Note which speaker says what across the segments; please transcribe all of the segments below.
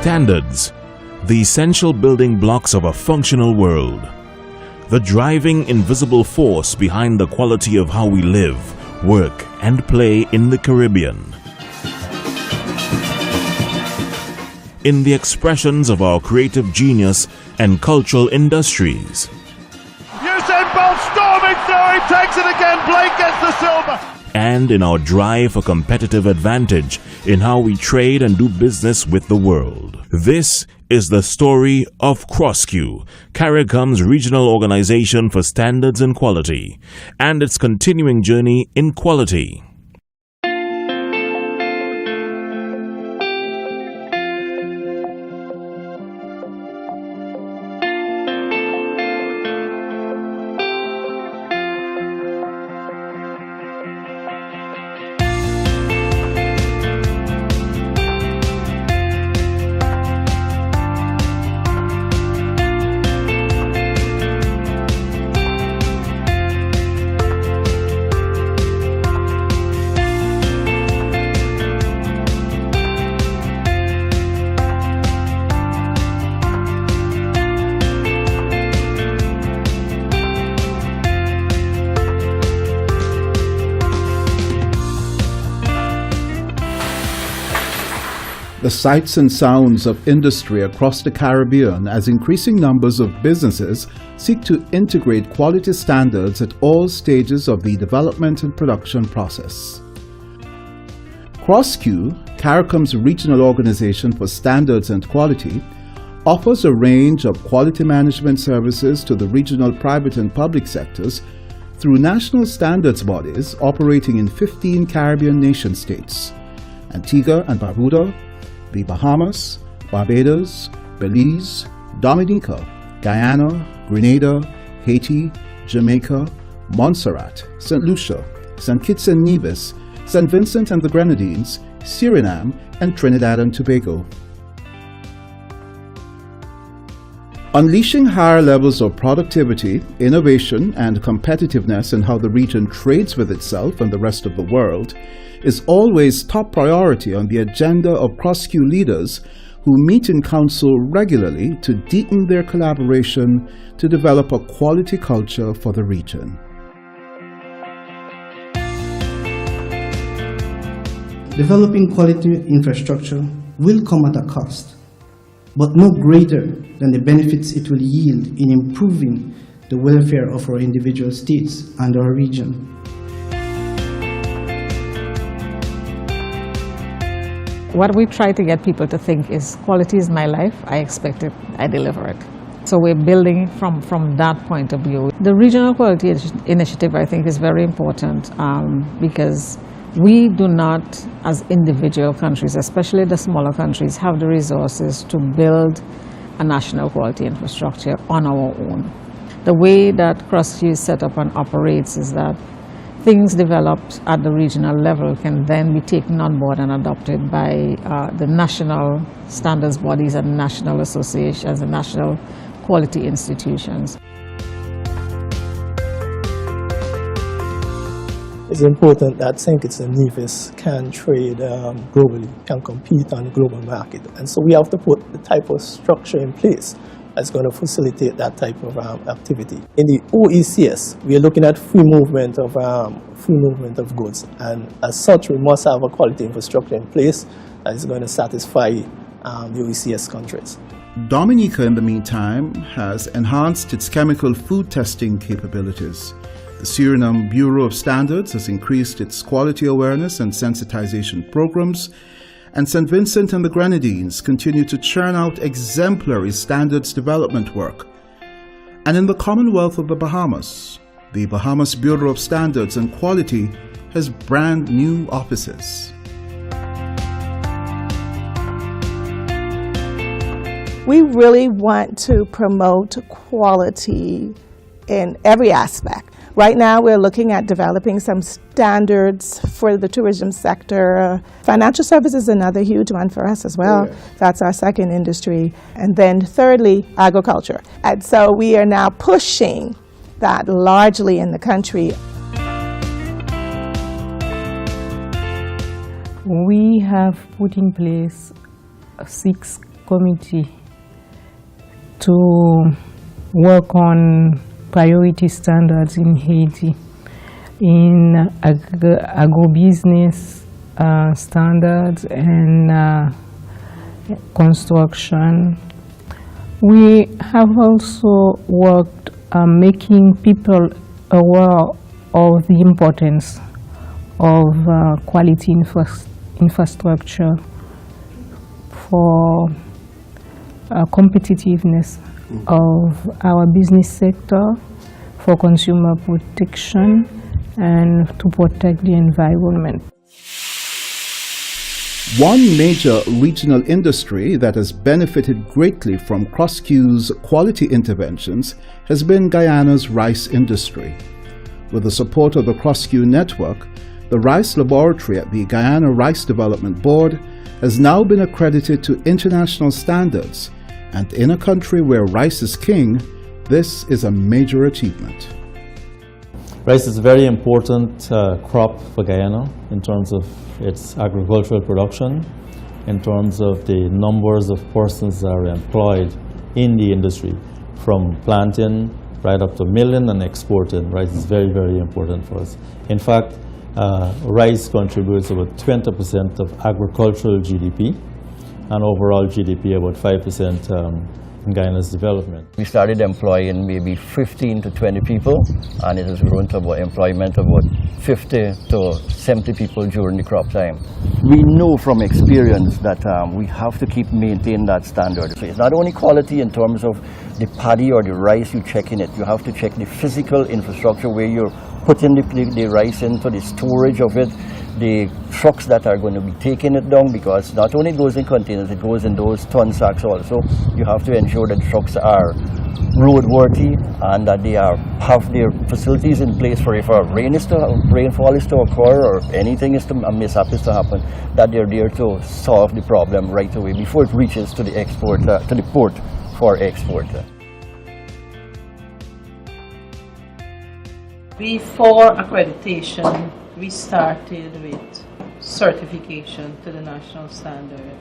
Speaker 1: Standards, the essential building blocks of a functional world. The driving invisible force behind the quality of how we live, work and play in the Caribbean. In the expressions of our creative genius and cultural industries.
Speaker 2: Usain Bolt storming through, he takes it again, Blake gets the silver.
Speaker 1: And in our drive for competitive advantage in how we trade and do business with the world. This is the story of CROSQ, CARICOM's regional organization for standards and quality, and its continuing journey in quality.
Speaker 3: The sights and sounds of industry across the Caribbean as increasing numbers of businesses seek to integrate quality standards at all stages of the development and production process. CROSQ, CARICOM's regional organization for standards and quality, offers a range of quality management services to the regional private and public sectors through national standards bodies operating in 15 Caribbean nation states: Antigua and Barbuda, the Bahamas, Barbados, Belize, Dominica, Guyana, Grenada, Haiti, Jamaica, Montserrat, St. Lucia, St. Kitts and Nevis, St. Vincent and the Grenadines, Suriname, and Trinidad and Tobago. Unleashing higher levels of productivity, innovation, and competitiveness in how the region trades with itself and the rest of the world is always top priority on the agenda of CROSQ leaders who meet in council regularly to deepen their collaboration to develop a quality culture for the region.
Speaker 4: Developing quality infrastructure will come at a cost, but no greater than the benefits it will yield in improving the welfare of our individual states and our region.
Speaker 5: What we try to get people to think is quality is my life, I expect it, I deliver it. So we're building from that point of view. The Regional Quality Initiative, I think, is very important because we do not, as individual countries, especially the smaller countries, have the resources to build a national quality infrastructure on our own. The way that CROSQ is set up and operates is that things developed at the regional level can then be taken on board and adopted by the national standards bodies and national associations and national quality institutions.
Speaker 6: It's important that St. Kitts and Nevis can trade globally, can compete on the global market. And so we have to put the type of structure in place that's going to facilitate that type of activity. In the OECS, we are looking at free movement of goods, and as such, we must have a quality infrastructure in place that is going to satisfy the OECS countries.
Speaker 3: Dominica, in the meantime, has enhanced its chemical food testing capabilities. The Suriname Bureau of Standards has increased its quality awareness and sensitization programs, and St. Vincent and the Grenadines continue to churn out exemplary standards development work. And in the Commonwealth of the Bahamas, the Bahamas Bureau of Standards and Quality has brand new offices.
Speaker 7: We really want to promote quality in every aspect. Right now, we're looking at developing some standards for the tourism sector. Financial services is another huge one for us as well. That's our second industry. And then thirdly, agriculture. And so we are now pushing that largely in the country.
Speaker 8: We have put in place 6 committee to work on priority standards in Haiti, in agribusiness standards and construction. We have also worked making people aware of the importance of quality infrastructure for competitiveness of our business sector, for consumer protection, and to protect the environment.
Speaker 3: One major regional industry that has benefited greatly from CROSQ's quality interventions has been Guyana's rice industry. With the support of the CROSQ network, the rice laboratory at the Guyana Rice Development Board has now been accredited to international standards, and in a country where rice is king, this is a major achievement.
Speaker 9: Rice is a very important crop for Guyana in terms of its agricultural production, in terms of the numbers of persons that are employed in the industry, from planting right up to milling and exporting. Rice is very, very important for us. In fact, rice contributes about 20% of agricultural GDP, and overall GDP about 5% in Guyana's development.
Speaker 10: We started employing maybe 15 to 20 people, and it has grown to about employment of about 50 to 70 people during the crop time. We know from experience that we have to keep maintaining that standard. So it's not only quality in terms of the paddy or the rice you check in it, you have to check the physical infrastructure where you're putting the rice into, the storage of it, the trucks that are going to be taking it down, because not only goes in containers, it goes in those ton sacks also. You have to ensure that trucks are roadworthy and that they have their facilities in place for if a rainfall is to occur or anything is to, a mishap is to happen, that they're there to solve the problem right away before it reaches to the export, to the port for export.
Speaker 11: Before accreditation, we started with certification to the national standard,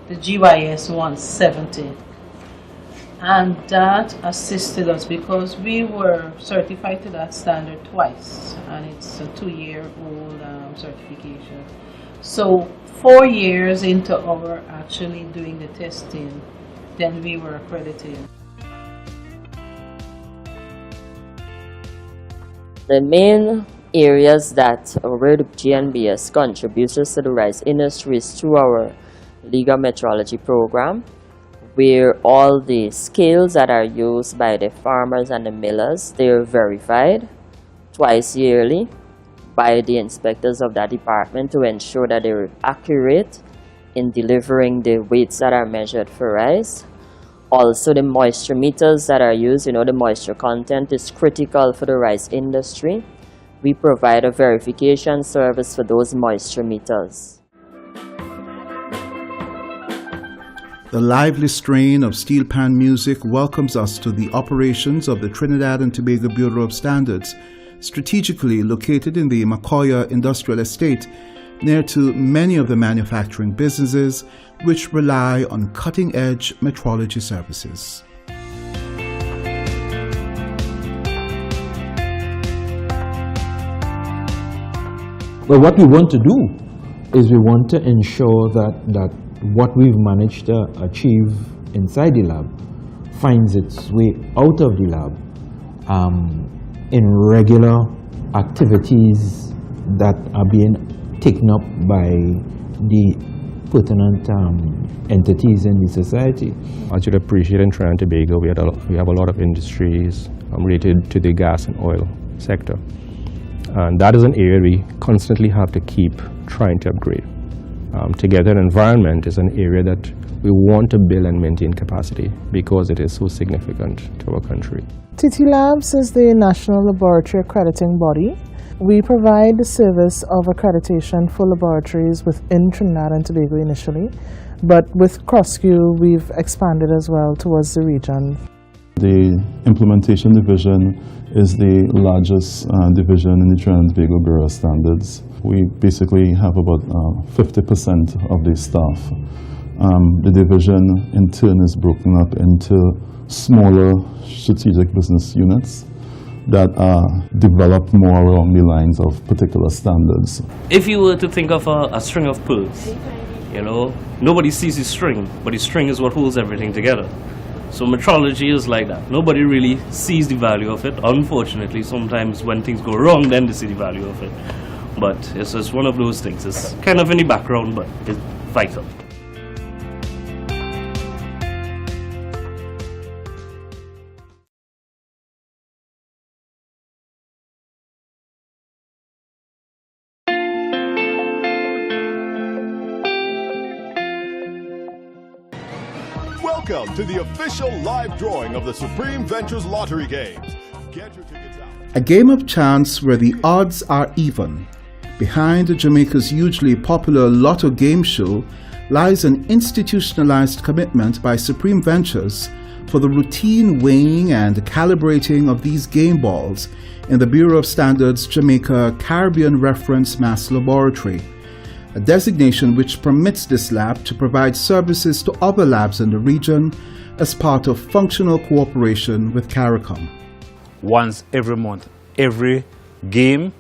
Speaker 11: the GYS 170. And that assisted us because we were certified to that standard twice, and it's a 2-year-old certification. So 4 years into our actually doing the testing, then we were accredited.
Speaker 12: The main areas that where the GNBS contributes to the rice industry is through our legal metrology program, where all the scales that are used by the farmers and the millers, they are verified twice yearly by the inspectors of that department to ensure that they're accurate in delivering the weights that are measured for rice. Also, the moisture meters that are used, the moisture content is critical for the rice industry. We provide a verification service for those moisture meters.
Speaker 3: The lively strain of steel pan music welcomes us to the operations of the Trinidad and Tobago Bureau of Standards, strategically located in the Macoya Industrial Estate, near to many of the manufacturing businesses which rely on cutting-edge metrology services.
Speaker 13: Well, what we want to do is we want to ensure that what we've managed to achieve inside the lab finds its way out of the lab in regular activities that are being taken up by the pertinent entities in the society.
Speaker 14: As you'd appreciate, in Trinidad and Tobago, we have a lot of industries related to the gas and oil sector. And that is an area we constantly have to keep trying to upgrade. Together, environment is an area that we want to build and maintain capacity because it is so significant to our country.
Speaker 15: TT Labs is the National Laboratory Accrediting Body. We provide the service of accreditation for laboratories within Trinidad and Tobago initially, but with CROSQ we've expanded as well towards the region.
Speaker 16: The implementation division is the largest division in the Trinidad and Tobago Bureau of Standards. We basically have about 50% of the staff The division in turn is broken up into smaller strategic business units that are developed more along the lines of particular standards.
Speaker 17: If you were to think of a string of pearls, you know, nobody sees the string, but the string is what holds everything together. So metrology is like that. Nobody really sees the value of it. Unfortunately, sometimes when things go wrong, then they see the value of it. But it's just one of those things. It's kind of in the background, but it's vital.
Speaker 18: Welcome to the official live drawing of the Supreme Ventures Lottery Games. Get your tickets out.
Speaker 3: A game of chance where the odds are even. Behind Jamaica's hugely popular Lotto game show lies an institutionalized commitment by Supreme Ventures for the routine weighing and calibrating of these game balls in the Bureau of Standards Jamaica Caribbean Reference Mass Laboratory, a designation which permits this lab to provide services to other labs in the region as part of functional cooperation with CARICOM.
Speaker 19: Once every month, every game,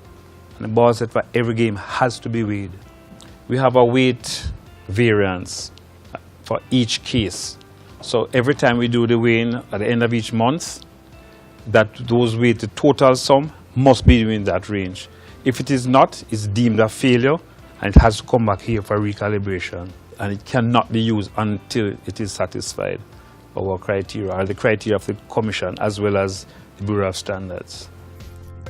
Speaker 19: and the ball set for every game has to be weighed. We have a weight variance for each case. So every time we do the weighing at the end of each month, those weight, the total sum must be within that range. If it is not, it's deemed a failure, and it has to come back here for recalibration, and it cannot be used until it is satisfied our criteria, or the criteria of the Commission as well as the Bureau of Standards.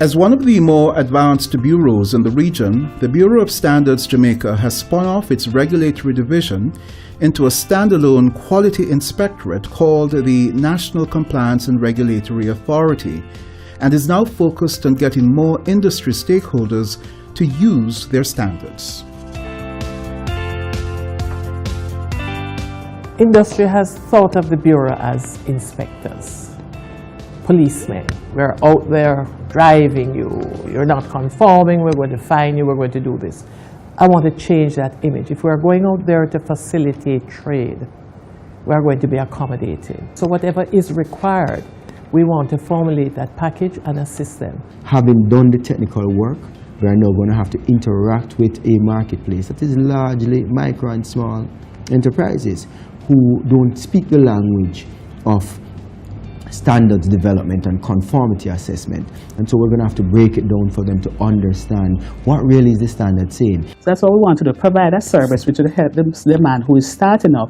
Speaker 3: As one of the more advanced bureaus in the region, the Bureau of Standards Jamaica has spun off its regulatory division into a standalone quality inspectorate called the National Compliance and Regulatory Authority, and is now focused on getting more industry stakeholders to use their standards.
Speaker 20: Industry has thought of the Bureau as inspectors, policemen. We're out there driving you. You're not conforming, we're going to fine you, we're going to do this. I want to change that image. If we're going out there to facilitate trade, we're going to be accommodating. So whatever is required, we want to formulate that package and assist them.
Speaker 13: Having done the technical work, we are now going to have to interact with a marketplace that is largely micro and small enterprises who don't speak the language of standards development and conformity assessment. And so we're going to have to break it down for them to understand what really is the standard saying.
Speaker 21: So that's what we want to do, provide a service which will help the man who is starting up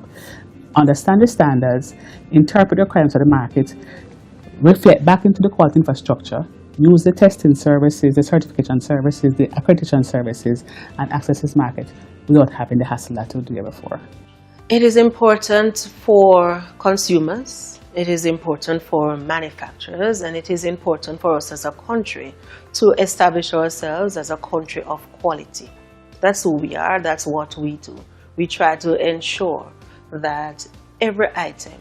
Speaker 21: understand the standards, interpret the requirements of the market, reflect back into the quality infrastructure, use the testing services, the certification services, the accreditation services, and access this market without having the hassle that we did before.
Speaker 22: It is important for consumers, it is important for manufacturers, and it is important for us as a country to establish ourselves as a country of quality. That's who we are, that's what we do. We try to ensure that every item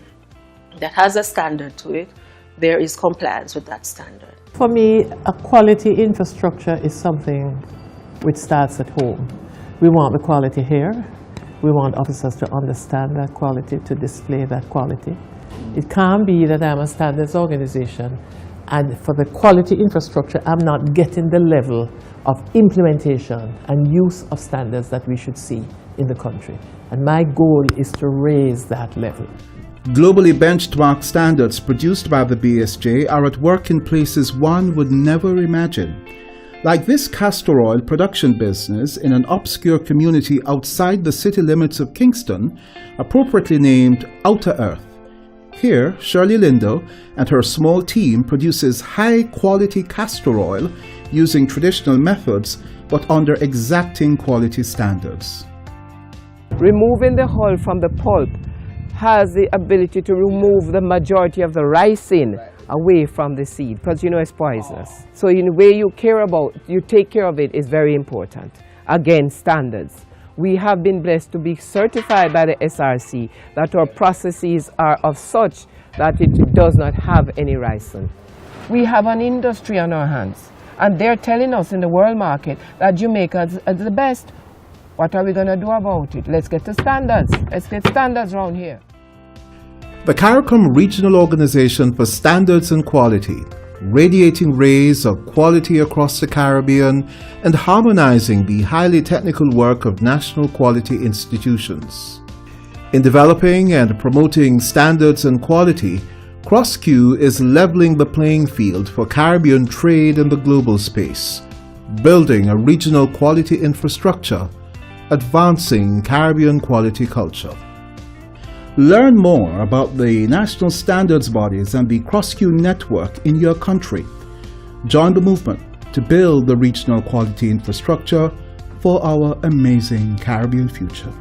Speaker 22: that has a standard to it, there is compliance with that standard.
Speaker 20: For me, a quality infrastructure is something which starts at home. We want the quality here. We want officers to understand that quality, to display that quality. It can't be that I'm a standards organization and for the quality infrastructure, I'm not getting the level of implementation and use of standards that we should see in the country. And my goal is to raise that level.
Speaker 3: Globally benchmarked standards produced by the BSJ are at work in places one would never imagine. Like this castor oil production business in an obscure community outside the city limits of Kingston, appropriately named Outer Earth. Here, Shirley Lindo and her small team produces high-quality castor oil using traditional methods but under exacting quality standards.
Speaker 23: Removing the hull from the pulp has the ability to remove the majority of the ricin away from the seed, because you know it's poisonous. So in the way you take care of it is very important. Again, standards. We have been blessed to be certified by the SRC that our processes are of such that it does not have any ricin. We have an industry on our hands, and they're telling us in the world market that Jamaica is the best. What are we going to do about it? Let's get to standards. Let's get standards around here.
Speaker 3: The CARICOM Regional Organization for Standards and Quality, radiating rays of quality across the Caribbean and harmonizing the highly technical work of national quality institutions. In developing and promoting standards and quality, CROSQ is leveling the playing field for Caribbean trade in the global space, building a regional quality infrastructure, advancing Caribbean quality culture. Learn more about the national standards bodies and the CROSQ network in your country. Join the movement to build the regional quality infrastructure for our amazing Caribbean future.